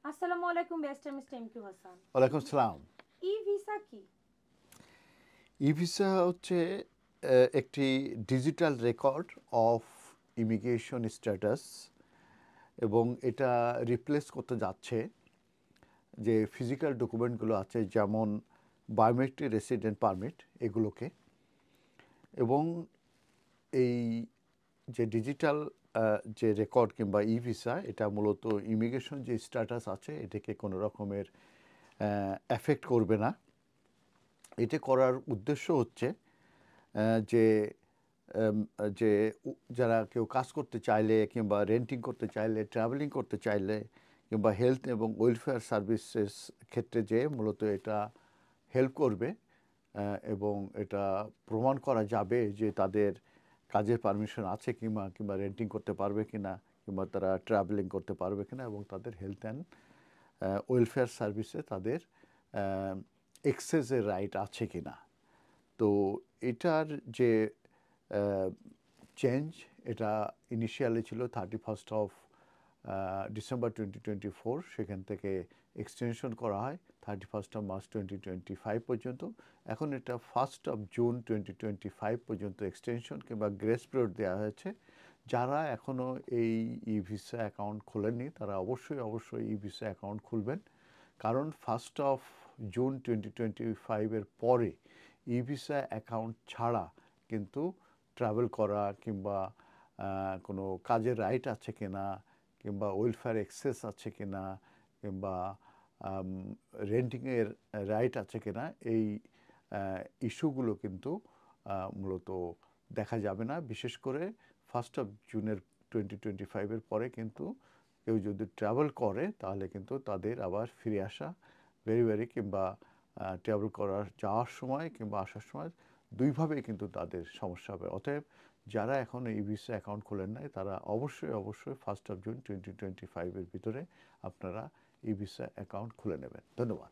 আসসালামু আলাইকুম barrister mister MQ Hasan. ওয়ালাইকুম সালাম। ই ভিসা কি? ই ভিসা হচ্ছে একটি digital record of immigration status এবং এটা রিপ্লেস করতে যাচ্ছে যে ফিজিক্যাল ডকুমেন্টগুলো আছে, যেমন বায়োমেট্রিক রেসিডেন্ট পারমিট এগুলোকে। এবং এই যে ডিজিটাল যে রেকর্ড কিংবা ই ভিসা, এটা মূলত ইমিগ্রেশন যে স্ট্যাটাস আছে এটাকে কোনো রকমের এফেক্ট করবে না। এটা করার উদ্দেশ্য হচ্ছে যে যে যারা কেউ কাজ করতে চাইলে কিংবা রেন্টিং করতে চাইলে, ট্রাভেলিং করতে চাইলে কিংবা হেলথ এবং ওয়েলফেয়ার সার্ভিসেস ক্ষেত্রে যে মূলত এটা হেল্প করবে। এবং এটা প্রমাণ করা যাবে যে তাদের কাজের পারমিশন আছে কিংবা রেন্টিং করতে পারবে কিনা, কিংবা তারা ট্রাভেলিং করতে পারবে কিনা, এবং তাদের হেলথ অ্যান্ড ওয়েলফেয়ার সার্ভিসে তাদের এক্সেসের রাইট আছে কিনা। তো এটার যে চেঞ্জ, এটা ইনিশিয়ালি ছিল 31 অফ ডিসেম্বর 2024, সেখান থেকে এক্সটেনশন করা হয় 31 অফ মার্চ 2025 পর্যন্ত। এখন এটা 1 অফ জুন 2025 পর্যন্ত এক্সটেনশন কিংবা গ্রেস পিরিয়ড দেওয়া হয়েছে। যারা এখনও এই ই ভিসা অ্যাকাউন্ট খোলেননি তারা অবশ্যই ই ভিসা অ্যাকাউন্ট খুলবেন, কারণ 1 অফ জুন 2025-এর পরে ই ভিসা অ্যাকাউন্ট ছাড়া কিন্তু ট্রাভেল করা কিংবা কোনো কাজের রাইট আছে কিনা, কিংবা ওয়েলফেয়ার এক্সেস আছে কিনা, কিংবা রেন্টিংয়ের রাইট আছে কিনা, এই ইস্যুগুলো কিন্তু মূলত দেখা যাবে না। বিশেষ করে 1 অফ জুনের 2025-এর পরে কিন্তু কেউ যদি ট্রাভেল করে তাহলে কিন্তু তাদের আবার ফিরে আসা ভেরি কিংবা ট্রাভেল করার যাওয়ার সময় কিংবা আসার সময় দুইভাবেই কিন্তু তাদের সমস্যা হবে। অতএব যারা এখন এই ভিসা অ্যাকাউন্ট খোলেন নাই তারা অবশ্যই 1 অফ জুন 2025-এর ভিতরে আপনারা এই ভিসা অ্যাকাউন্ট খুলে নেবেন। ধন্যবাদ।